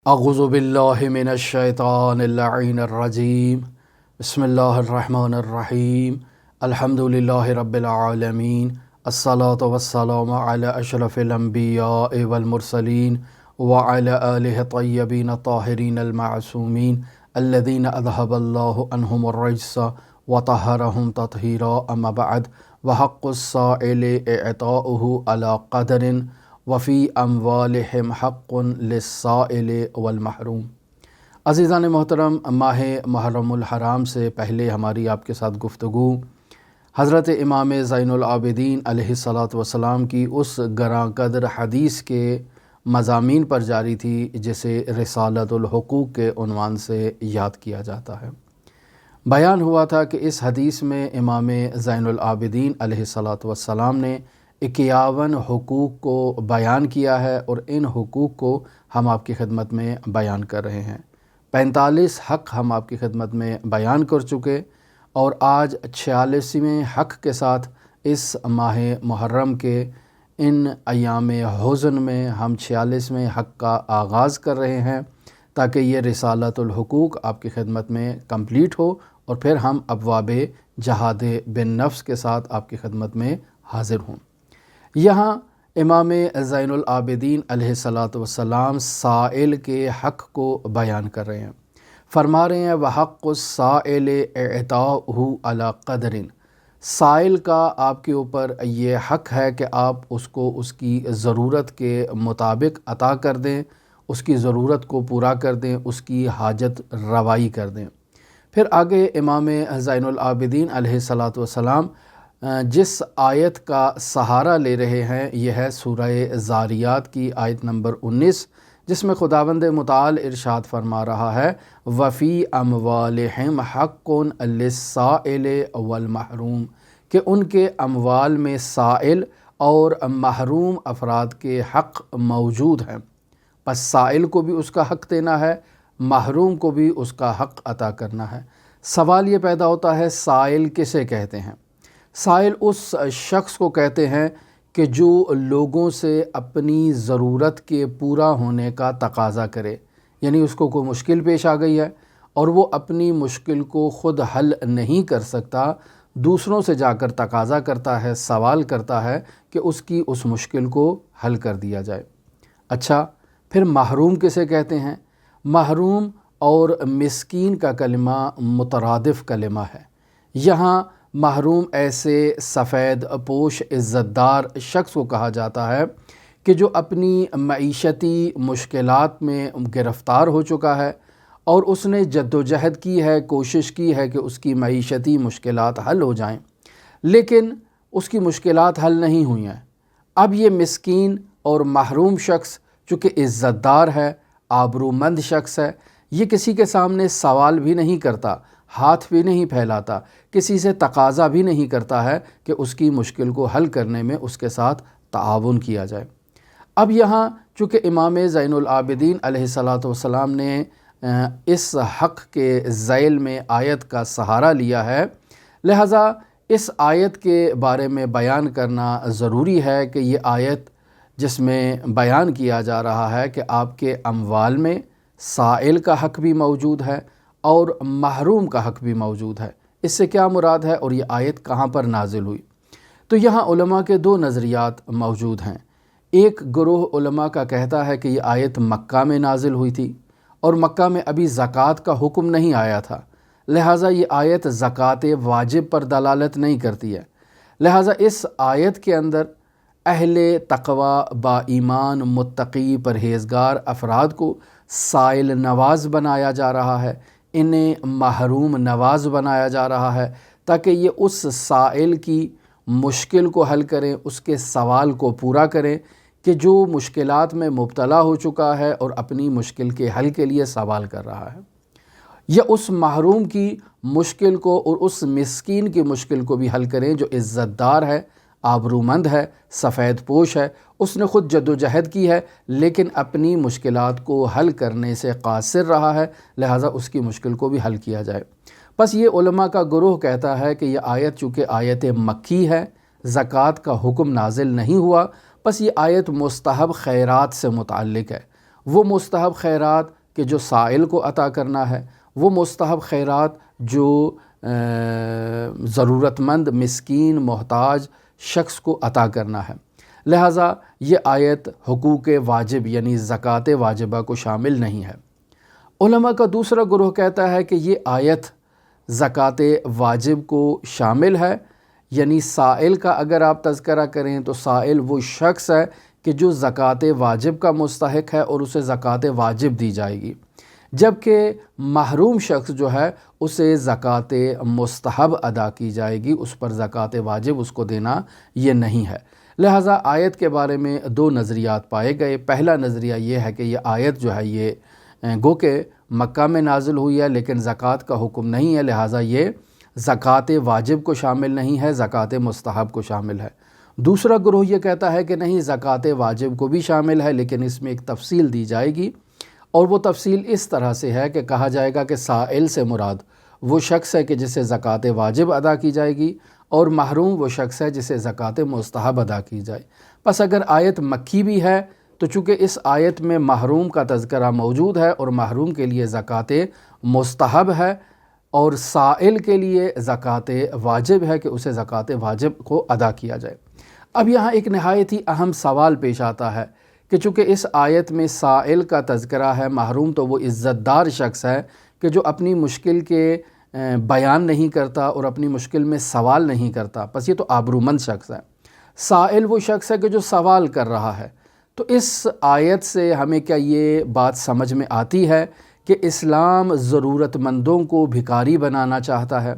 اعوذ باللہ من الشیطان اللعین الرجیم بسم اللہ الرحمن الرحیم الحمد للہ رب العالمین الصلاة والسلام علی اشرف الانبیاء والمرسلین وعلی آلہ الطیبین الطاہرین المعصومین الذین اذہب اللہ عنہم الرجس وطہرہم تطہیرا اما بعد وحق السائل اعطاؤہ علی قدر وفی اموالہم حق للسائل والمحروم۔ عزیزان محترم، ماہ محرم الحرام سے پہلے ہماری آپ کے ساتھ گفتگو حضرت امام زین العابدین علیہ الصلاۃ والسلام کی اس گراں قدر حدیث کے مضامین پر جاری تھی جسے رسالۃ الحقوق کے عنوان سے یاد کیا جاتا ہے۔ بیان ہوا تھا کہ اس حدیث میں امام زین العابدین علیہ الصلاۃ والسلام نے 51 حقوق کو بیان کیا ہے اور ان حقوق کو ہم آپ کی خدمت میں بیان کر رہے ہیں۔ 45 حق ہم آپ کی خدمت میں بیان کر چکے اور آج 46ویں حق کے ساتھ اس ماہ محرم کے ان ایام حزن میں ہم 46ویں حق کا آغاز کر رہے ہیں تاکہ یہ رسالۃ الحقوق آپ کی خدمت میں کمپلیٹ ہو اور پھر ہم ابواب جہاد بالنفس کے ساتھ آپ کی خدمت میں حاضر ہوں۔ یہاں امام زین العابدین علیہ الصلاۃ والسلام سائل کے حق کو بیان کر رہے ہیں۔ فرما رہے ہیں وحق السائل اعطاؤہ علی قدر، سائل کا آپ کے اوپر یہ حق ہے کہ آپ اس کو اس کی ضرورت کے مطابق عطا کر دیں، اس کی ضرورت کو پورا کر دیں، اس کی حاجت روائی کر دیں۔ پھر آگے امام زین العابدین علیہ الصلاۃ والسلام جس آیت کا سہارا لے رہے ہیں یہ ہے سورہ ذاریات کی آیت نمبر 19، جس میں خداوند متعال ارشاد فرما رہا ہے وَفِي أَمْوَالِهِمْ حَقٌّ لِلسَّائِلِ وَالْمَحْرُومِ، کہ ان کے اموال میں سائل اور محروم افراد کے حق موجود ہیں۔ پس سائل کو بھی اس کا حق دینا ہے، محروم کو بھی اس کا حق عطا کرنا ہے۔ سوال یہ پیدا ہوتا ہے سائل کسے کہتے ہیں؟ سائل اس شخص کو کہتے ہیں کہ جو لوگوں سے اپنی ضرورت کے پورا ہونے کا تقاضا کرے، یعنی اس کو کوئی مشکل پیش آ گئی ہے اور وہ اپنی مشکل کو خود حل نہیں کر سکتا، دوسروں سے جا کر تقاضا کرتا ہے، سوال کرتا ہے کہ اس کی اس مشکل کو حل کر دیا جائے۔ اچھا، پھر محروم کسے کہتے ہیں؟ محروم اور مسکین کا کلمہ مترادف کلمہ ہے۔ یہاں محروم ایسے سفید پوش عزت دار شخص کو کہا جاتا ہے کہ جو اپنی معیشتی مشکلات میں گرفتار ہو چکا ہے اور اس نے جد و جہد کی ہے، کوشش کی ہے کہ اس کی معیشتی مشکلات حل ہو جائیں، لیکن اس کی مشکلات حل نہیں ہوئی ہیں۔ اب یہ مسکین اور محروم شخص چونکہ عزت دار ہے، آبرومند شخص ہے، یہ کسی کے سامنے سوال بھی نہیں کرتا، ہاتھ بھی نہیں پھیلاتا، کسی سے تقاضا بھی نہیں کرتا ہے کہ اس کی مشکل کو حل کرنے میں اس کے ساتھ تعاون کیا جائے۔ اب یہاں چونکہ امام زین العابدین علیہ الصلاۃ والسلام نے اس حق کے ذیل میں آیت کا سہارا لیا ہے، لہٰذا اس آیت کے بارے میں بیان کرنا ضروری ہے کہ یہ آیت جس میں بیان کیا جا رہا ہے کہ آپ کے اموال میں سائل کا حق بھی موجود ہے اور محروم کا حق بھی موجود ہے، اس سے کیا مراد ہے اور یہ آیت کہاں پر نازل ہوئی؟ تو یہاں علماء کے دو نظریات موجود ہیں۔ ایک گروہ علماء کا کہتا ہے کہ یہ آیت مکہ میں نازل ہوئی تھی اور مکہ میں ابھی زکوٰۃ کا حکم نہیں آیا تھا، لہٰذا یہ آیت زکوٰۃ واجب پر دلالت نہیں کرتی ہے۔ لہٰذا اس آیت کے اندر اہل تقوی با ایمان متقی پرہیزگار افراد کو سائل نواز بنایا جا رہا ہے، انہیں محروم نواز بنایا جا رہا ہے تاکہ یہ اس سائل کی مشکل کو حل کریں، اس کے سوال کو پورا کریں کہ جو مشکلات میں مبتلا ہو چکا ہے اور اپنی مشکل کے حل کے لیے سوال کر رہا ہے، یا اس محروم کی مشکل کو اور اس مسکین کی مشکل کو بھی حل کریں جو عزت دار ہے، آبرومند ہے، سفید پوش ہے، اس نے خود جد و جہد کی ہے لیکن اپنی مشکلات کو حل کرنے سے قاصر رہا ہے، لہٰذا اس کی مشکل کو بھی حل کیا جائے۔ بس یہ علماء کا گروہ کہتا ہے کہ یہ آیت چونکہ آیت مکی ہے، زکوٰۃ کا حکم نازل نہیں ہوا، بس یہ آیت مستحب خیرات سے متعلق ہے وہ مستحب خیرات کہ جو سائل کو عطا کرنا ہے، وہ مستحب خیرات جو ضرورت مند، مسکین، محتاج شخص کو عطا کرنا ہے۔ لہٰذا یہ آیت حقوق واجب یعنی زکوٰۃ واجبہ کو شامل نہیں ہے۔ علماء کا دوسرا گروہ کہتا ہے کہ یہ آیت زکوٰۃ واجب کو شامل ہے، یعنی سائل کا اگر آپ تذکرہ کریں تو سائل وہ شخص ہے کہ جو زکوٰۃ واجب کا مستحق ہے اور اسے زکوٰۃ واجب دی جائے گی، جبکہ محروم شخص جو ہے اسے زکوٰۃ مستحب ادا کی جائے گی، اس پر زکوٰۃ واجب اس کو دینا یہ نہیں ہے۔ لہٰذا آیت کے بارے میں دو نظریات پائے گئے۔ پہلا نظریہ یہ ہے کہ یہ آیت جو ہے یہ گو کہ مکہ میں نازل ہوئی ہے لیکن زکوٰۃ کا حکم نہیں ہے، لہٰذا یہ زکوٰۃ واجب کو شامل نہیں ہے، زکوٰۃ مستحب کو شامل ہے۔ دوسرا گروہ یہ کہتا ہے کہ نہیں، زکوٰۃ واجب کو بھی شامل ہے لیکن اس میں ایک تفصیل دی جائے گی، اور وہ تفصیل اس طرح سے ہے کہ کہا جائے گا کہ سائل سے مراد وہ شخص ہے کہ جسے زکوٰۃ واجب ادا کی جائے گی، اور محروم وہ شخص ہے جسے زکوٰۃ مستحب ادا کی جائے۔ پس اگر آیت مکی بھی ہے تو چونکہ اس آیت میں محروم کا تذکرہ موجود ہے اور محروم کے لیے زکوٰۃ مستحب ہے، اور سائل کے لیے زکوٰۃ واجب ہے کہ اسے زکوٰۃ واجب کو ادا کیا جائے۔ اب یہاں ایک نہایت ہی اہم سوال پیش آتا ہے کہ چونکہ اس آیت میں سائل کا تذکرہ ہے، محروم تو وہ عزت دار شخص ہے کہ جو اپنی مشکل کے بیان نہیں کرتا اور اپنی مشکل میں سوال نہیں کرتا، پس یہ تو آبرومند شخص ہے۔ سائل وہ شخص ہے کہ جو سوال کر رہا ہے۔ تو اس آیت سے ہمیں کیا یہ بات سمجھ میں آتی ہے کہ اسلام ضرورت مندوں کو بھکاری بنانا چاہتا ہے؟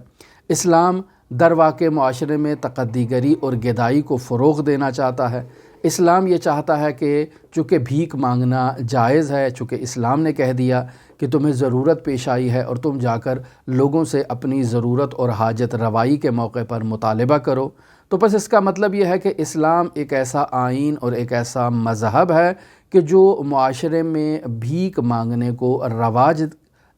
اسلام در واقع معاشرے میں تقدی گری اور گدائی کو فروغ دینا چاہتا ہے۔ اسلام یہ چاہتا ہے کہ چونکہ بھیک مانگنا جائز ہے، چونکہ اسلام نے کہہ دیا کہ تمہیں ضرورت پیش آئی ہے اور تم جا کر لوگوں سے اپنی ضرورت اور حاجت روائی کے موقع پر مطالبہ کرو، تو پس اس کا مطلب یہ ہے کہ اسلام ایک ایسا آئین اور ایک ایسا مذہب ہے کہ جو معاشرے میں بھیک مانگنے کو رواج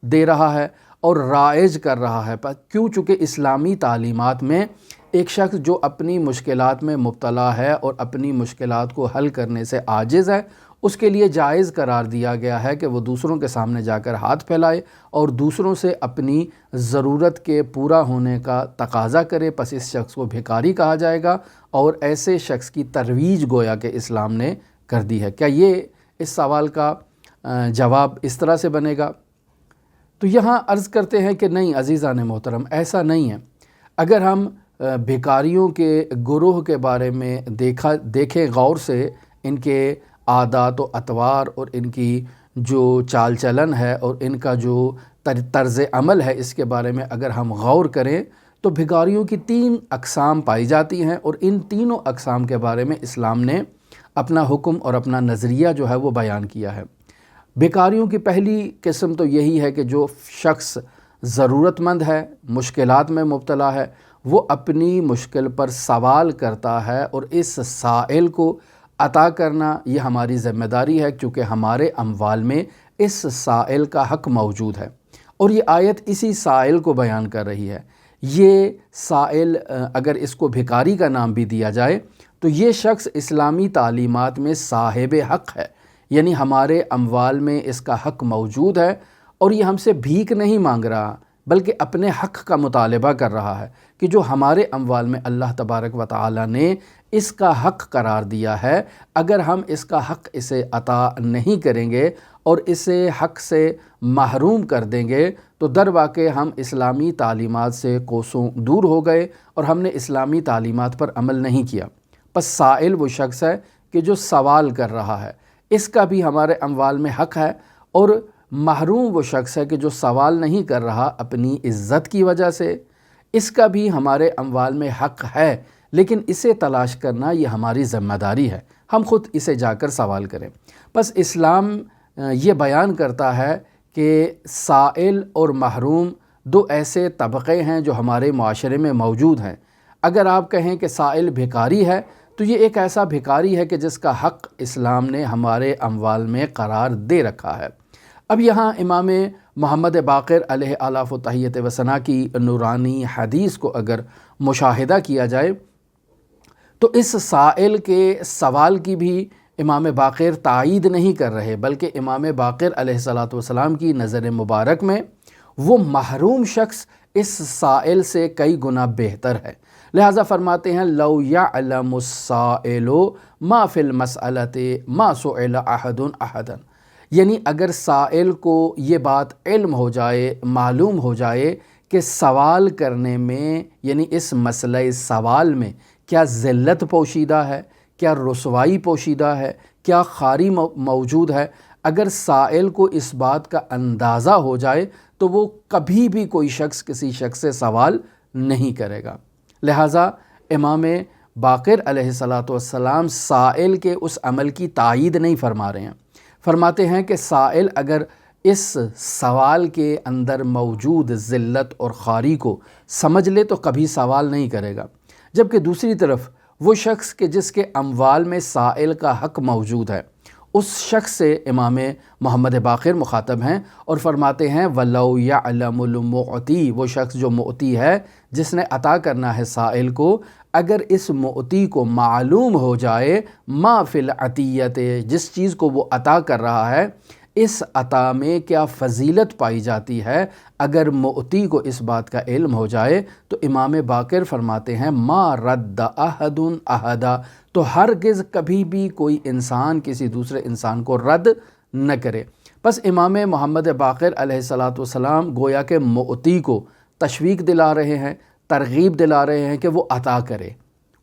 دے رہا ہے اور رائج کر رہا ہے۔ کیوں؟ چونکہ اسلامی تعلیمات میں ایک شخص جو اپنی مشکلات میں مبتلا ہے اور اپنی مشکلات کو حل کرنے سے عاجز ہے، اس کے لیے جائز قرار دیا گیا ہے کہ وہ دوسروں کے سامنے جا کر ہاتھ پھیلائے اور دوسروں سے اپنی ضرورت کے پورا ہونے کا تقاضا کرے، پس اس شخص کو بھکاری کہا جائے گا، اور ایسے شخص کی ترویج گویا کہ اسلام نے کر دی ہے۔ کیا یہ اس سوال کا جواب اس طرح سے بنے گا؟ تو یہاں عرض کرتے ہیں کہ نہیں عزیزان محترم، ایسا نہیں ہے۔ اگر ہم بھکاریوں کے گروہ کے بارے میں دیکھیں غور سے، ان کے عادات و اطوار اور ان کی جو چال چلن ہے اور ان کا جو طرز عمل ہے، اس کے بارے میں اگر ہم غور کریں تو بھکاریوں کی 3 اقسام پائی جاتی ہیں، اور ان تینوں اقسام کے بارے میں اسلام نے اپنا حکم اور اپنا نظریہ جو ہے وہ بیان کیا ہے۔ بھکاریوں کی پہلی قسم تو یہی ہے کہ جو شخص ضرورت مند ہے، مشکلات میں مبتلا ہے، وہ اپنی مشکل پر سوال کرتا ہے، اور اس سائل کو عطا کرنا یہ ہماری ذمہ داری ہے، کیونکہ ہمارے اموال میں اس سائل کا حق موجود ہے، اور یہ آیت اسی سائل کو بیان کر رہی ہے۔ یہ سائل اگر اس کو بھکاری کا نام بھی دیا جائے تو یہ شخص اسلامی تعلیمات میں صاحب حق ہے، یعنی ہمارے اموال میں اس کا حق موجود ہے، اور یہ ہم سے بھیک نہیں مانگ رہا بلکہ اپنے حق کا مطالبہ کر رہا ہے کہ جو ہمارے اموال میں اللہ تبارک و تعالی نے اس کا حق قرار دیا ہے، اگر ہم اس کا حق اسے عطا نہیں کریں گے اور اسے حق سے محروم کر دیں گے تو در واقع ہم اسلامی تعلیمات سے کوسوں دور ہو گئے اور ہم نے اسلامی تعلیمات پر عمل نہیں کیا۔ پس سائل وہ شخص ہے کہ جو سوال کر رہا ہے، اس کا بھی ہمارے اموال میں حق ہے، اور محروم وہ شخص ہے کہ جو سوال نہیں کر رہا اپنی عزت کی وجہ سے، اس کا بھی ہمارے اموال میں حق ہے، لیکن اسے تلاش کرنا یہ ہماری ذمہ داری ہے، ہم خود اسے جا کر سوال کریں۔ پس اسلام یہ بیان کرتا ہے کہ سائل اور محروم 2 ایسے طبقے ہیں جو ہمارے معاشرے میں موجود ہیں۔ اگر آپ کہیں کہ سائل بھکاری ہے تو یہ ایک ایسا بھکاری ہے کہ جس کا حق اسلام نے ہمارے اموال میں قرار دے رکھا ہے۔ اب یہاں امام محمد باقر علیہ آلاف و تحیت و ثنا کی نورانی حدیث کو اگر مشاہدہ کیا جائے تو اس سائل کے سوال کی بھی امام باقر تائید نہیں کر رہے، بلکہ امام باقر علیہ الصلاۃ والسلام کی نظر مبارک میں وہ محروم شخص اس سائل سے کئی گنا بہتر ہے۔ لہٰذا فرماتے ہیں لو یعلم السائل ما فی المسألۃ ما سئل احد احدا، یعنی اگر سائل کو یہ بات علم ہو جائے، معلوم ہو جائے کہ سوال کرنے میں یعنی اس مسئلہ سوال میں کیا ذلت پوشیدہ ہے، کیا رسوائی پوشیدہ ہے، کیا خاری موجود ہے، اگر سائل کو اس بات کا اندازہ ہو جائے تو وہ کبھی بھی کوئی شخص کسی شخص سے سوال نہیں کرے گا۔ لہٰذا امام باقر علیہ الصلاۃ والسلام سائل کے اس عمل کی تائید نہیں فرما رہے ہیں، فرماتے ہیں کہ سائل اگر اس سوال کے اندر موجود ذلت اور خواری کو سمجھ لے تو کبھی سوال نہیں کرے گا، جبکہ دوسری طرف وہ شخص کہ جس کے اموال میں سائل کا حق موجود ہے، اس شخص سے امام محمد باقر مخاطب ہیں اور فرماتے ہیں وَلَوْ يَعْلَمُ الْمُعْتِي، وہ شخص جو معطی ہے، جس نے عطا کرنا ہے سائل کو، اگر اس معطی کو معلوم ہو جائے ما فی العطیت، جس چیز کو وہ عطا کر رہا ہے اس عطا میں کیا فضیلت پائی جاتی ہے، اگر معطی کو اس بات کا علم ہو جائے تو امام باقر فرماتے ہیں ما رد احد احدا، تو ہرگز کبھی بھی کوئی انسان کسی دوسرے انسان کو رد نہ کرے۔ پس امام محمد باقر علیہ الصلاۃ والسلام گویا کہ معطی کو تشویق دلا رہے ہیں، ترغیب دلا رہے ہیں کہ وہ عطا کرے،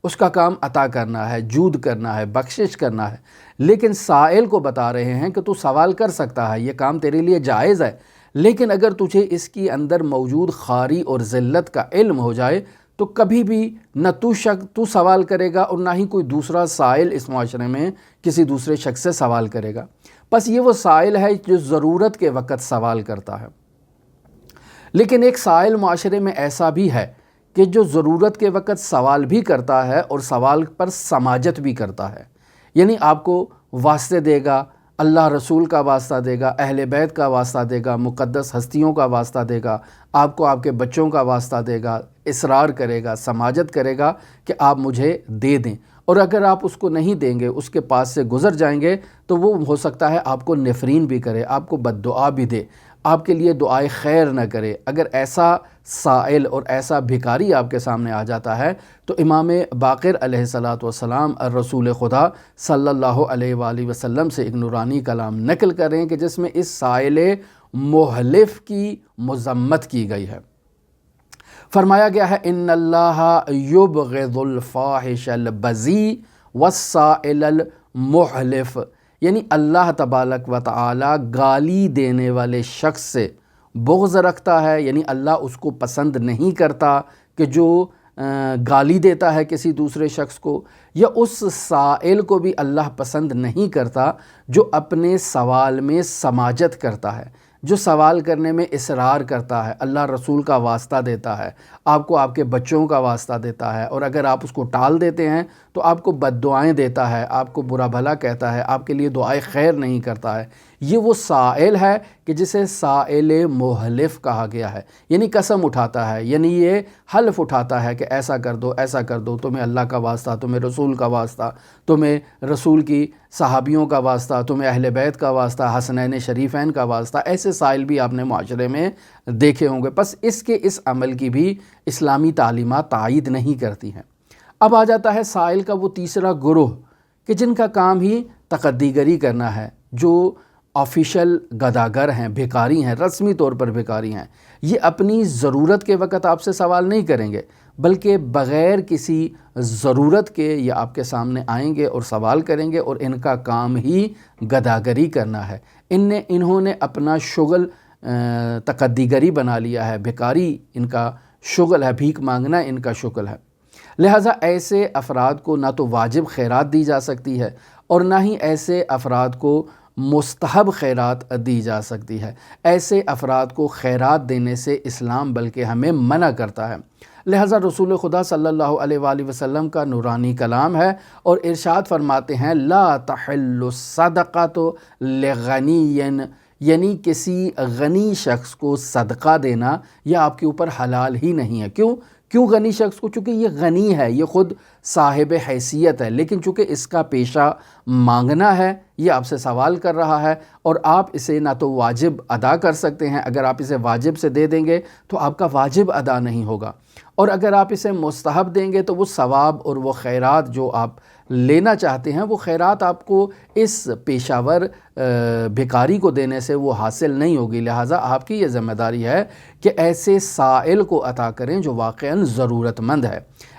اس کا کام عطا کرنا ہے، جود کرنا ہے، بخشش کرنا ہے، لیکن سائل کو بتا رہے ہیں کہ تو سوال کر سکتا ہے، یہ کام تیرے لیے جائز ہے، لیکن اگر تجھے اس کی اندر موجود خواری اور ذلت کا علم ہو جائے تو کبھی بھی نہ تو سوال کرے گا اور نہ ہی کوئی دوسرا سائل اس معاشرے میں کسی دوسرے شخص سے سوال کرے گا۔ بس یہ وہ سائل ہے جو ضرورت کے وقت سوال کرتا ہے، لیکن ایک سائل معاشرے میں ایسا بھی ہے کہ جو ضرورت کے وقت سوال بھی کرتا ہے اور سوال پر سماجت بھی کرتا ہے، یعنی آپ کو واسطے دے گا، اللہ رسول کا واسطہ دے گا، اہل بیت کا واسطہ دے گا، مقدس ہستیوں کا واسطہ دے گا، آپ کو آپ کے بچوں کا واسطہ دے گا، اصرار کرے گا، سماجت کرے گا کہ آپ مجھے دے دیں، اور اگر آپ اس کو نہیں دیں گے، اس کے پاس سے گزر جائیں گے تو وہ ہو سکتا ہے آپ کو نفرین بھی کرے، آپ کو بد دعا بھی دے، آپ کے لیے دعائے خیر نہ کرے۔ اگر ایسا سائل اور ایسا بھکاری آپ کے سامنے آ جاتا ہے تو امام باقر علیہ الصلاۃ والسلام رسول خدا صلی اللہ علیہ وآلہ وسلم سے ایک نورانی کلام نقل کریں کہ جس میں اس سائل محلف کی مذمت کی گئی ہے۔ فرمایا گیا ہے ان اللہ یبغض الفاحش البذیء والسائل المحلف، یعنی اللہ تبارک و تعالی گالی دینے والے شخص سے بغض رکھتا ہے، یعنی اللہ اس کو پسند نہیں کرتا کہ جو گالی دیتا ہے کسی دوسرے شخص کو، یا اس سائل کو بھی اللہ پسند نہیں کرتا جو اپنے سوال میں سماجت کرتا ہے، جو سوال کرنے میں اصرار کرتا ہے، اللہ رسول کا واسطہ دیتا ہے، آپ کو آپ کے بچوں کا واسطہ دیتا ہے، اور اگر آپ اس کو ٹال دیتے ہیں تو آپ کو بد دعائیں دیتا ہے، آپ کو برا بھلا کہتا ہے، آپ کے لیے دعائے خیر نہیں کرتا ہے۔ یہ وہ سائل ہے کہ جسے سائل محلف کہا گیا ہے، یعنی قسم اٹھاتا ہے، یعنی یہ حلف اٹھاتا ہے کہ ایسا کر دو، ایسا کر دو، تمہیں اللہ کا واسطہ، تمہیں رسول کا واسطہ، تمہیں رسول کی صحابیوں کا واسطہ، تمہیں اہل بیت کا واسطہ، حسنین شریفین کا واسطہ۔ ایسے سائل بھی آپ نے معاشرے میں دیکھے ہوں گے، بس اس عمل کی بھی اسلامی تعلیمات تائید نہیں کرتی ہیں۔ اب آ جاتا ہے سائل کا وہ تیسرا گروہ کہ جن کا کام ہی تقدی گری کرنا ہے، جو آفیشل گداگر ہیں، بھکاری ہیں، رسمی طور پر بھکاری ہیں۔ یہ اپنی ضرورت کے وقت آپ سے سوال نہیں کریں گے، بلکہ بغیر کسی ضرورت کے یہ آپ کے سامنے آئیں گے اور سوال کریں گے، اور ان کا کام ہی گداگری کرنا ہے۔ انہوں نے اپنا شغل تقدی گری بنا لیا ہے، بھکاری ان کا شغل ہے، بھیک مانگنا ان کا شغل ہے۔ لہٰذا ایسے افراد کو نہ تو واجب خیرات دی جا سکتی ہے اور نہ ہی ایسے افراد کو مستحب خیرات دی جا سکتی ہے۔ ایسے افراد کو خیرات دینے سے اسلام بلکہ ہمیں منع کرتا ہے۔ لہٰذا رسول خدا صلی اللہ علیہ وآلہ وسلم کا نورانی کلام ہے اور ارشاد فرماتے ہیں لا تحل الصدقۃ لغنی، یعنی کسی غنی شخص کو صدقہ دینا یہ آپ کے اوپر حلال ہی نہیں ہے۔ کیوں؟ کیوں غنی شخص کو؟ چونکہ یہ غنی ہے، یہ خود صاحب حیثیت ہے، لیکن چونکہ اس کا پیشہ مانگنا ہے، یہ آپ سے سوال کر رہا ہے، اور آپ اسے نہ تو واجب ادا کر سکتے ہیں، اگر آپ اسے واجب سے دے دیں گے تو آپ کا واجب ادا نہیں ہوگا، اور اگر آپ اسے مستحب دیں گے تو وہ ثواب اور وہ خیرات جو آپ لینا چاہتے ہیں وہ خیرات آپ کو اس پیشہ ور بھکاری کو دینے سے وہ حاصل نہیں ہوگی۔ لہٰذا آپ کی یہ ذمہ داری ہے کہ ایسے سائل کو عطا کریں جو واقعاً ضرورت مند ہے،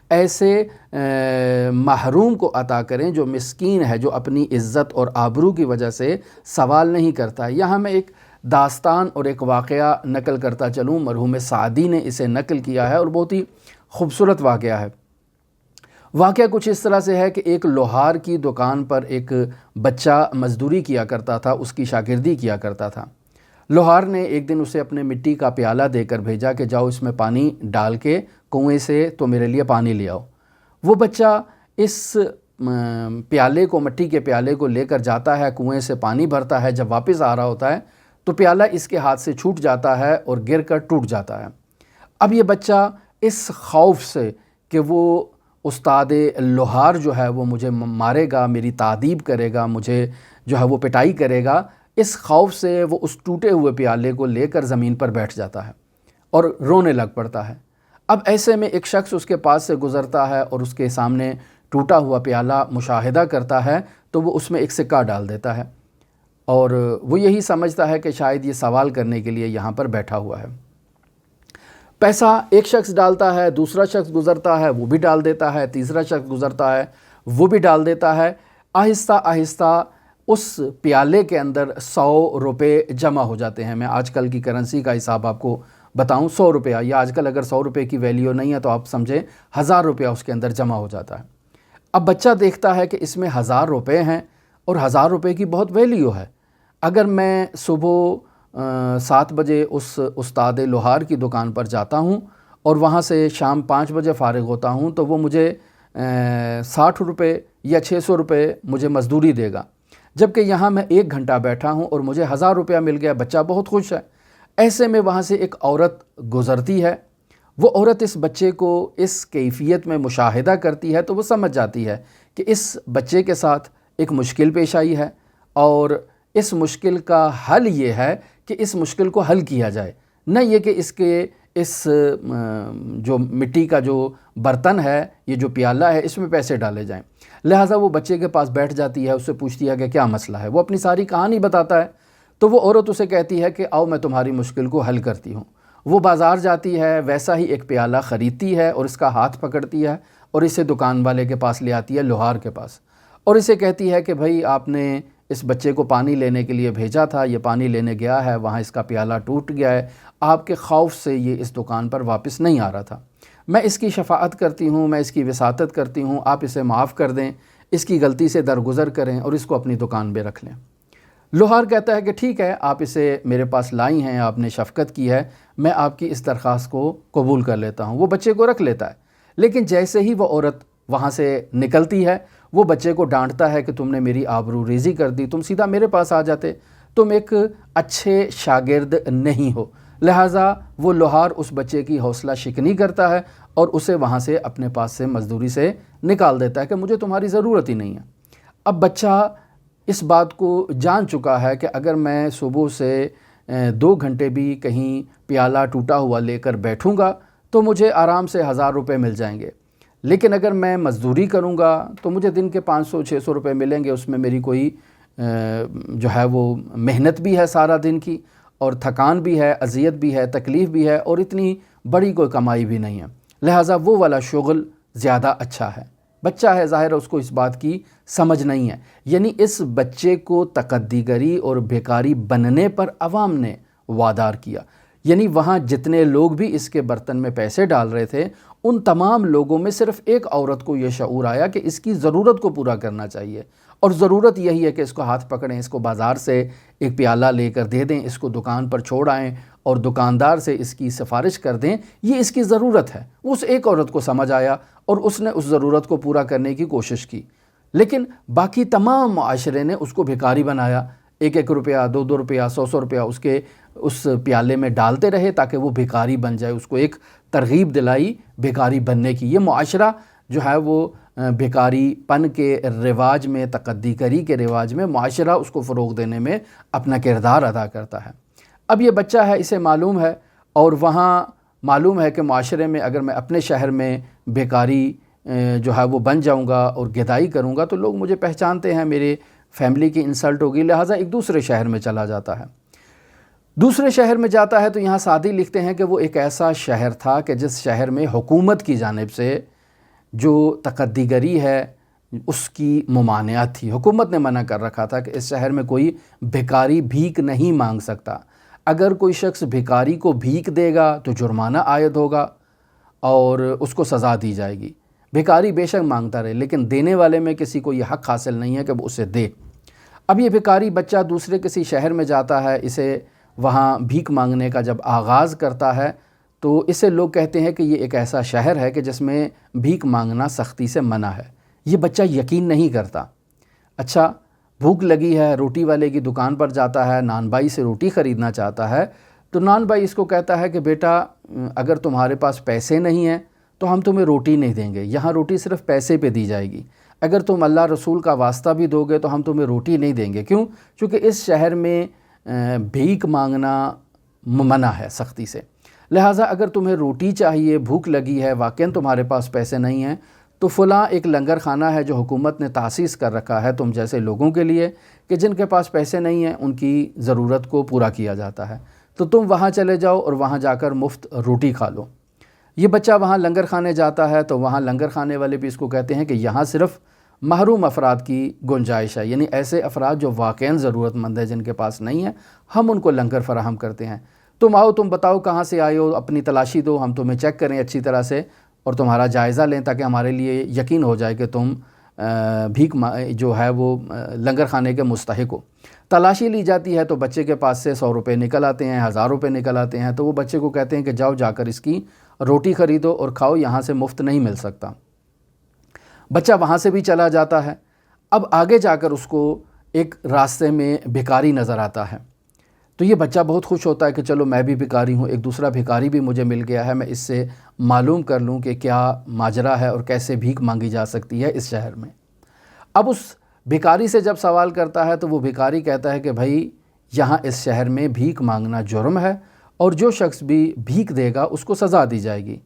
ایسے محروم کو عطا کریں جو مسکین ہے، جو اپنی عزت اور آبرو کی وجہ سے سوال نہیں کرتا ہے۔ یہاں میں ایک داستان اور ایک واقعہ نقل کرتا چلوں، مرحوم سعدی نے اسے نقل کیا ہے اور بہت ہی خوبصورت واقعہ ہے۔ واقعہ کچھ اس طرح سے ہے کہ ایک لوہار کی دکان پر ایک بچہ مزدوری کیا کرتا تھا، اس کی شاگردی کیا کرتا تھا۔ لوہار نے ایک دن اسے اپنے مٹی کا پیالہ دے کر بھیجا کہ جاؤ اس میں پانی ڈال کے کنویں سے تو میرے لیے پانی لے آؤ۔ وہ بچہ اس پیالے کو، مٹی کے پیالے کو لے کر جاتا ہے، کنویں سے پانی بھرتا ہے، جب واپس آ رہا ہوتا ہے تو پیالہ اس کے ہاتھ سے چھوٹ جاتا ہے اور گر کر ٹوٹ جاتا ہے۔ اب یہ بچہ اس خوف سے کہ وہ استاد لوہار جو ہے وہ مجھے مارے گا، میری تعذیب کرے گا، مجھے جو ہے وہ پٹائی کرے گا، اس خوف سے وہ اس ٹوٹے ہوئے پیالے کو لے کر زمین پر بیٹھ جاتا ہے اور رونے لگ پڑتا ہے۔ اب ایسے میں ایک شخص اس کے پاس سے گزرتا ہے اور اس کے سامنے ٹوٹا ہوا پیالہ مشاہدہ کرتا ہے تو وہ اس میں ایک سکہ ڈال دیتا ہے، اور وہ یہی سمجھتا ہے کہ شاید یہ سوال کرنے کے لیے یہاں پر بیٹھا ہوا ہے۔ پیسہ ایک شخص ڈالتا ہے، دوسرا شخص گزرتا ہے وہ بھی ڈال دیتا ہے، تیسرا شخص گزرتا ہے وہ بھی ڈال دیتا ہے۔ آہستہ آہستہ اس پیالے کے اندر 100 روپے جمع ہو جاتے ہیں۔ میں آج کل کی کرنسی کا حساب آپ کو بتاؤں، 100 روپیہ، یا آج کل اگر 100 روپے کی ویلیو نہیں ہے تو آپ سمجھیں 1000 روپیہ اس کے اندر جمع ہو جاتا ہے۔ اب بچہ دیکھتا ہے کہ اس میں 1000 روپے ہیں اور 1000 روپے کی بہت ویلیو ہے۔ اگر میں صبح 7 بجے اس استاد لوہار کی دکان پر جاتا ہوں اور وہاں سے شام 5 بجے فارغ ہوتا ہوں تو وہ مجھے 60 روپے یا 600 روپے مجھے مزدوری دے گا، جبکہ یہاں میں 1 گھنٹہ بیٹھا ہوں اور مجھے 1000 روپیہ مل گیا، بچہ بہت خوش ہے۔ ایسے میں وہاں سے ایک عورت گزرتی ہے، وہ عورت اس بچے کو اس کیفیت میں مشاہدہ کرتی ہے تو وہ سمجھ جاتی ہے کہ اس بچے کے ساتھ ایک مشکل پیش آئی ہے، اور اس مشکل کا حل یہ ہے کہ اس مشکل کو حل کیا جائے، نہ یہ کہ اس جو مٹی کا جو برتن ہے، یہ جو پیالہ ہے، اس میں پیسے ڈالے جائیں۔ لہٰذا وہ بچے کے پاس بیٹھ جاتی ہے، اس سے پوچھتی ہے کہ کیا مسئلہ ہے، وہ اپنی ساری کہانی بتاتا ہے تو وہ عورت اسے کہتی ہے کہ آؤ میں تمہاری مشکل کو حل کرتی ہوں۔ وہ بازار جاتی ہے، ویسا ہی ایک پیالہ خریدتی ہے اور اس کا ہاتھ پکڑتی ہے اور اسے دکان والے کے پاس لے آتی ہے، لوہار کے پاس، اور اسے کہتی ہے کہ بھائی آپ نے اس بچے کو پانی لینے کے لیے بھیجا تھا، یہ پانی لینے گیا ہے، وہاں اس کا پیالہ ٹوٹ گیا ہے، آپ کے خوف سے یہ اس دکان پر واپس نہیں آ رہا تھا، میں اس کی شفاعت کرتی ہوں، میں اس کی وساطت کرتی ہوں، آپ اسے معاف کر دیں، اس کی غلطی سے درگزر کریں اور اس کو اپنی دکان پہ رکھ لیں۔ لوہار کہتا ہے کہ ٹھیک ہے، آپ اسے میرے پاس لائی ہیں، آپ نے شفقت کی ہے، میں آپ کی اس درخواست کو قبول کر لیتا ہوں۔ وہ بچے کو رکھ لیتا ہے، لیکن جیسے ہی وہ عورت وہاں سے نکلتی ہے وہ بچے کو ڈانٹتا ہے کہ تم نے میری آبرو ریزی کر دی، تم سیدھا میرے پاس آ جاتے، تم ایک اچھے شاگرد نہیں ہو۔ لہٰذا وہ لوہار اس بچے کی حوصلہ شکنی کرتا ہے اور اسے وہاں سے اپنے پاس سے مزدوری سے نکال دیتا ہے کہ مجھے تمہاری ضرورت ہی نہیں ہے۔ اب بچہ اس بات کو جان چکا ہے کہ اگر میں صبح سے 2 گھنٹے بھی کہیں پیالہ ٹوٹا ہوا لے کر بیٹھوں گا تو مجھے آرام سے 1000 روپے مل جائیں گے، لیکن اگر میں مزدوری کروں گا تو مجھے دن کے 500-600 روپے ملیں گے، اس میں میری کوئی جو ہے وہ محنت بھی ہے سارا دن کی، اور تھکان بھی ہے، اذیت بھی ہے، تکلیف بھی ہے، اور اتنی بڑی کوئی کمائی بھی نہیں ہے، لہٰذا وہ والا شغل زیادہ اچھا ہے۔ بچہ ہے، ظاہر ہے اس کو اس بات کی سمجھ نہیں ہے، یعنی اس بچے کو تقدیگری اور بھیکاری بننے پر عوام نے وادار کیا، یعنی وہاں جتنے لوگ بھی اس کے برتن میں پیسے ڈال رہے تھے ان تمام لوگوں میں صرف ایک عورت کو یہ شعور آیا کہ اس کی ضرورت کو پورا کرنا چاہیے، اور ضرورت یہی ہے کہ اس کو ہاتھ پکڑیں، اس کو بازار سے ایک پیالہ لے کر دے دیں، اس کو دکان پر چھوڑ آئیں اور دکاندار سے اس کی سفارش کر دیں، یہ اس کی ضرورت ہے۔ اس ایک عورت کو سمجھ آیا اور اس نے اس ضرورت کو پورا کرنے کی کوشش کی، لیکن باقی تمام معاشرے نے اس کو بھکاری بنایا، 1-1 روپیہ، 2-2 روپیہ، 100-100 روپیہ اس پیالے میں ڈالتے رہے تاکہ وہ بھکاری بن جائے، اس کو ایک ترغیب دلائی بیکاری بننے کی۔ یہ معاشرہ جو ہے وہ بیکاری پن کے رواج میں، تقدی گری کے رواج میں معاشرہ اس کو فروغ دینے میں اپنا کردار ادا کرتا ہے۔ اب یہ بچہ ہے، اسے معلوم ہے، اور وہاں معلوم ہے کہ معاشرے میں اگر میں اپنے شہر میں بیکاری جو ہے وہ بن جاؤں گا اور گدائی کروں گا تو لوگ مجھے پہچانتے ہیں، میرے فیملی کی انسلٹ ہوگی، لہٰذا ایک دوسرے شہر میں چلا جاتا ہے۔ دوسرے شہر میں جاتا ہے تو یہاں سعدی لکھتے ہیں کہ وہ ایک ایسا شہر تھا کہ جس شہر میں حکومت کی جانب سے جو تقدی گری ہے اس کی ممانعت تھی۔ حکومت نے منع کر رکھا تھا کہ اس شہر میں کوئی بھیکاری بھیک نہیں مانگ سکتا، اگر کوئی شخص بھیکاری کو بھیک دے گا تو جرمانہ عائد ہوگا اور اس کو سزا دی جائے گی۔ بھیکاری بے شک مانگتا رہے لیکن دینے والے میں کسی کو یہ حق حاصل نہیں ہے کہ وہ اسے دے۔ اب یہ بھیکاری بچہ دوسرے کسی شہر میں جاتا ہے، اسے وہاں بھیک مانگنے کا جب آغاز کرتا ہے تو اسے لوگ کہتے ہیں کہ یہ ایک ایسا شہر ہے کہ جس میں بھیک مانگنا سختی سے منع ہے۔ یہ بچہ یقین نہیں کرتا۔ اچھا، بھوک لگی ہے، روٹی والے کی دکان پر جاتا ہے، نان بائی سے روٹی خریدنا چاہتا ہے تو نان بائی اس کو کہتا ہے کہ بیٹا اگر تمہارے پاس پیسے نہیں ہیں تو ہم تمہیں روٹی نہیں دیں گے، یہاں روٹی صرف پیسے پہ دی جائے گی، اگر تم اللہ رسول کا واسطہ بھی دو گے تو ہم تمہیں روٹی نہیں دیں گے۔ کیوں؟ چونکہ اس شہر میں بھیک مانگنا منع ہے سختی سے، لہٰذا اگر تمہیں روٹی چاہیے، بھوک لگی ہے، واقعاً تمہارے پاس پیسے نہیں ہیں تو فلاں ایک لنگر خانہ ہے جو حکومت نے تاسیس کر رکھا ہے تم جیسے لوگوں کے لیے کہ جن کے پاس پیسے نہیں ہیں ان کی ضرورت کو پورا کیا جاتا ہے، تو تم وہاں چلے جاؤ اور وہاں جا کر مفت روٹی کھا لو۔ یہ بچہ وہاں لنگر خانے جاتا ہے تو وہاں لنگر خانے والے بھی اس کو کہتے ہیں کہ یہاں صرف محروم افراد کی گنجائش ہے، یعنی ایسے افراد جو واقعاً ضرورت مند ہے، جن کے پاس نہیں ہے، ہم ان کو لنگر فراہم کرتے ہیں۔ تم آؤ، تم بتاؤ کہاں سے آئے ہو، اپنی تلاشی دو، ہم تمہیں چیک کریں اچھی طرح سے اور تمہارا جائزہ لیں تاکہ ہمارے لیے یقین ہو جائے کہ تم بھیک جو ہے وہ لنگر خانے کے مستحق ہو۔ تلاشی لی جاتی ہے تو بچے کے پاس سے 100 روپے نکل آتے ہیں، 1000 روپے نکل آتے ہیں، تو وہ بچے کو کہتے ہیں کہ جاؤ جا کر اس کی روٹی خریدو اور کھاؤ، یہاں سے مفت نہیں مل سکتا۔ بچہ وہاں سے بھی چلا جاتا ہے۔ اب آگے جا کر اس کو ایک راستے میں بھیکاری نظر آتا ہے تو یہ بچہ بہت خوش ہوتا ہے کہ چلو میں بھی بھیکاری ہوں، ایک دوسرا بھیکاری بھی مجھے مل گیا ہے، میں اس سے معلوم کر لوں کہ کیا ماجرا ہے اور کیسے بھیک مانگی جا سکتی ہے اس شہر میں۔ اب اس بھیکاری سے جب سوال کرتا ہے تو وہ بھیکاری کہتا ہے کہ بھائی یہاں اس شہر میں بھیک مانگنا جرم ہے اور جو شخص بھی بھیک دے گا اس کو سزا دی جائے گی۔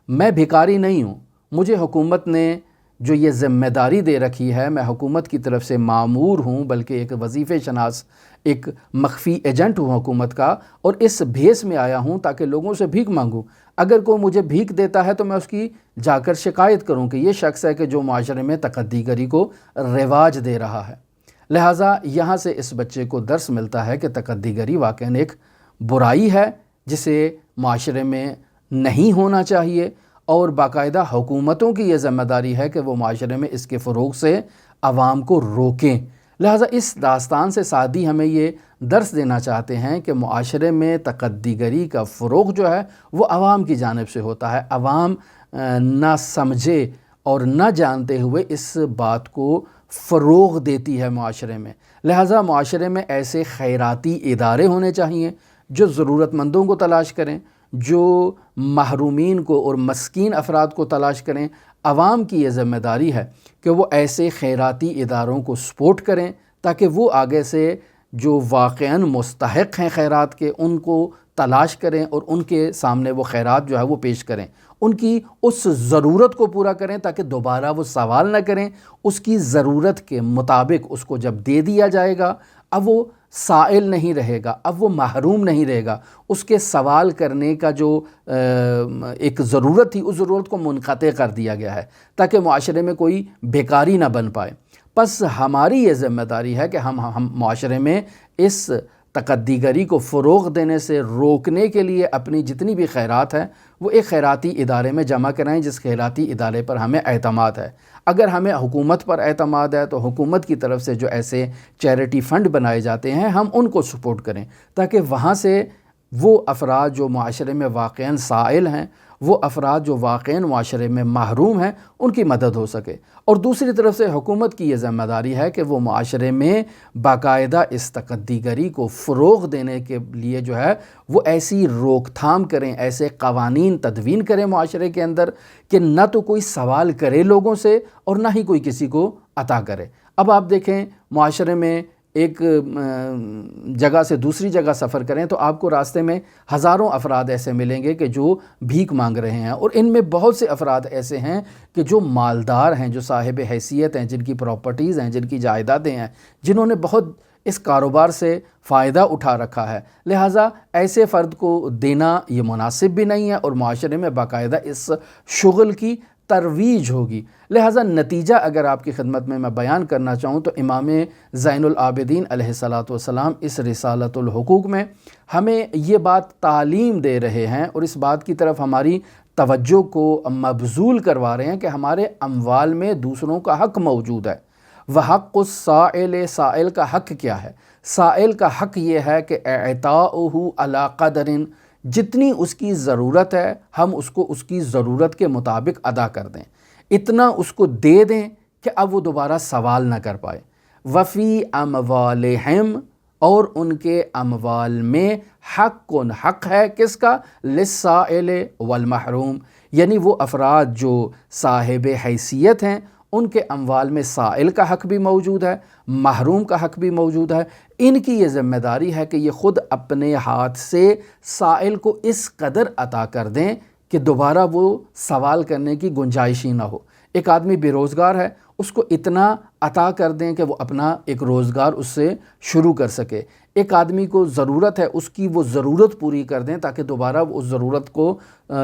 میں بھیکاری نہیں ہوں، مجھے حکومت نے جو یہ ذمہ داری دے رکھی ہے، میں حکومت کی طرف سے مامور ہوں، بلکہ ایک وظیفے شناس، ایک مخفی ایجنٹ ہوں حکومت کا، اور اس بھیس میں آیا ہوں تاکہ لوگوں سے بھیک مانگوں۔ اگر کوئی مجھے بھیک دیتا ہے تو میں اس کی جا کر شکایت کروں کہ یہ شخص ہے کہ جو معاشرے میں تقدی گری کو رواج دے رہا ہے۔ لہٰذا یہاں سے اس بچے کو درس ملتا ہے کہ تقدی گری واقعاً ایک برائی ہے جسے معاشرے میں نہیں ہونا چاہیے، اور باقاعدہ حکومتوں کی یہ ذمہ داری ہے کہ وہ معاشرے میں اس کے فروغ سے عوام کو روکیں۔ لہٰذا اس داستان سے سعدی ہمیں یہ درس دینا چاہتے ہیں کہ معاشرے میں تقدی گری کا فروغ جو ہے وہ عوام کی جانب سے ہوتا ہے۔ عوام نہ سمجھے اور نہ جانتے ہوئے اس بات کو فروغ دیتی ہے معاشرے میں۔ لہٰذا معاشرے میں ایسے خیراتی ادارے ہونے چاہیے جو ضرورت مندوں کو تلاش کریں، جو محرومین کو اور مسکین افراد کو تلاش کریں۔ عوام کی یہ ذمہ داری ہے کہ وہ ایسے خیراتی اداروں کو سپورٹ کریں تاکہ وہ آگے سے جو واقعاً مستحق ہیں خیرات کے ان کو تلاش کریں اور ان کے سامنے وہ خیرات جو ہے وہ پیش کریں، ان کی اس ضرورت کو پورا کریں تاکہ دوبارہ وہ سوال نہ کریں۔ اس کی ضرورت کے مطابق اس کو جب دے دیا جائے گا اب وہ سائل نہیں رہے گا، اب وہ محروم نہیں رہے گا، اس کے سوال کرنے کا جو ایک ضرورت تھی اس ضرورت کو منقطع کر دیا گیا ہے تاکہ معاشرے میں کوئی بیکاری نہ بن پائے۔ پس ہماری یہ ذمہ داری ہے کہ ہم معاشرے میں اس تقدی گری کو فروغ دینے سے روکنے کے لیے اپنی جتنی بھی خیرات ہیں وہ ایک خیراتی ادارے میں جمع کرائیں جس خیراتی ادارے پر ہمیں اعتماد ہے۔ اگر ہمیں حکومت پر اعتماد ہے تو حکومت کی طرف سے جو ایسے چیریٹی فنڈ بنائے جاتے ہیں ہم ان کو سپورٹ کریں تاکہ وہاں سے وہ افراد جو معاشرے میں واقعاً سائل ہیں، وہ افراد جو واقعاً معاشرے میں محروم ہیں ان کی مدد ہو سکے، اور دوسری طرف سے حکومت کی یہ ذمہ داری ہے کہ وہ معاشرے میں باقاعدہ اس تقدی گری کو فروغ دینے کے لیے جو ہے وہ ایسی روک تھام کریں، ایسے قوانین تدوین کریں معاشرے کے اندر کہ نہ تو کوئی سوال کرے لوگوں سے اور نہ ہی کوئی کسی کو عطا کرے۔ اب آپ دیکھیں معاشرے میں ایک جگہ سے دوسری جگہ سفر کریں تو آپ کو راستے میں ہزاروں افراد ایسے ملیں گے کہ جو بھیک مانگ رہے ہیں، اور ان میں بہت سے افراد ایسے ہیں کہ جو مالدار ہیں، جو صاحب حیثیت ہیں، جن کی پراپرٹیز ہیں، جن کی جائیدادیں ہیں، جنہوں نے بہت اس کاروبار سے فائدہ اٹھا رکھا ہے۔ لہٰذا ایسے فرد کو دینا یہ مناسب بھی نہیں ہے، اور معاشرے میں باقاعدہ اس شغل کی ترویج ہوگی۔ لہٰذا نتیجہ اگر آپ کی خدمت میں بیان کرنا چاہوں تو امام زین العابدین علیہ السلام اس رسالۃ الحقوق میں ہمیں یہ بات تعلیم دے رہے ہیں، اور اس بات کی طرف ہماری توجہ کو مبذول کروا رہے ہیں کہ ہمارے اموال میں دوسروں کا حق موجود ہے۔ وحق السائل، سائل کا حق کیا ہے؟ سائل کا حق یہ ہے کہ اعطاؤہ علی قدر، جتنی اس کی ضرورت ہے ہم اس کو اس کی ضرورت کے مطابق ادا کر دیں، اتنا اس کو دے دیں کہ اب وہ دوبارہ سوال نہ کر پائے۔ وفی اموالہم، اور ان کے اموال میں حق ہے، کس کا؟ للسائل والمحروم، یعنی وہ افراد جو صاحب حیثیت ہیں ان کے اموال میں سائل کا حق بھی موجود ہے، محروم کا حق بھی موجود ہے۔ ان کی یہ ذمہ داری ہے کہ یہ خود اپنے ہاتھ سے سائل کو اس قدر عطا کر دیں کہ دوبارہ وہ سوال کرنے کی گنجائش ہی نہ ہو۔ ایک آدمی بے روزگار ہے، اس کو اتنا عطا کر دیں کہ وہ اپنا ایک روزگار اس سے شروع کر سکے۔ ایک آدمی کو ضرورت ہے، اس کی وہ ضرورت پوری کر دیں تاکہ دوبارہ وہ اس ضرورت کو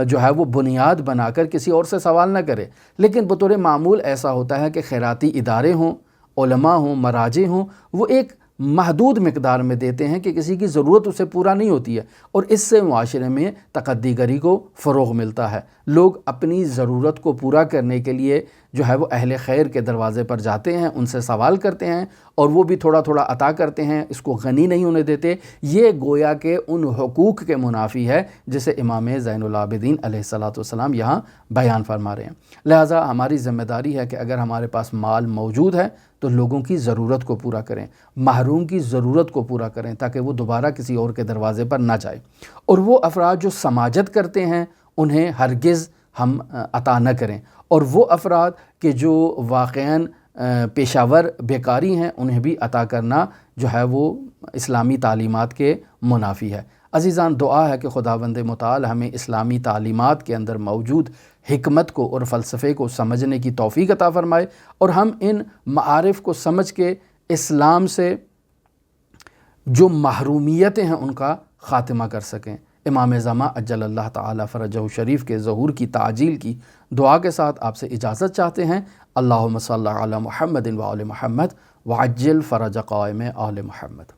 جو ہے وہ بنیاد بنا کر کسی اور سے سوال نہ کرے۔ لیکن بطور معمول ایسا ہوتا ہے کہ خیراتی ادارے ہوں، علماء ہوں، مراجع ہوں، وہ ایک محدود مقدار میں دیتے ہیں کہ کسی کی ضرورت اسے پورا نہیں ہوتی ہے، اور اس سے معاشرے میں تقدی گری کو فروغ ملتا ہے۔ لوگ اپنی ضرورت کو پورا کرنے کے لیے جو ہے وہ اہل خیر کے دروازے پر جاتے ہیں، ان سے سوال کرتے ہیں، اور وہ بھی تھوڑا تھوڑا عطا کرتے ہیں، اس کو غنی نہیں ہونے دیتے۔ یہ گویا کہ ان حقوق کے منافی ہے جسے امام زین العابدین علیہ السلام یہاں بیان فرما رہے ہیں۔ لہٰذا ہماری ذمہ داری ہے کہ اگر ہمارے پاس مال موجود ہے تو لوگوں کی ضرورت کو پورا کریں، محروم کی ضرورت کو پورا کریں تاکہ وہ دوبارہ کسی اور کے دروازے پر نہ جائے۔ اور وہ افراد جو سماجت کرتے ہیں انہیں ہرگز ہم عطا نہ کریں، اور وہ افراد کہ جو واقعاً پیشہ ور بیکاری ہیں انہیں بھی عطا کرنا جو ہے وہ اسلامی تعلیمات کے منافی ہے۔ عزیزان، دعا ہے کہ خداوند متعال ہمیں اسلامی تعلیمات کے اندر موجود حکمت کو اور فلسفے کو سمجھنے کی توفیق عطا فرمائے، اور ہم ان معارف کو سمجھ کے اسلام سے جو محرومیتیں ہیں ان کا خاتمہ کر سکیں۔ امام زمان عجل اللہ تعالی فرجہ شریف کے ظہور کی تعجیل کی دعا کے ساتھ آپ سے اجازت چاہتے ہیں۔ اللہم صلی علی محمد و آل محمد وعجل فرج قائم آل محمد۔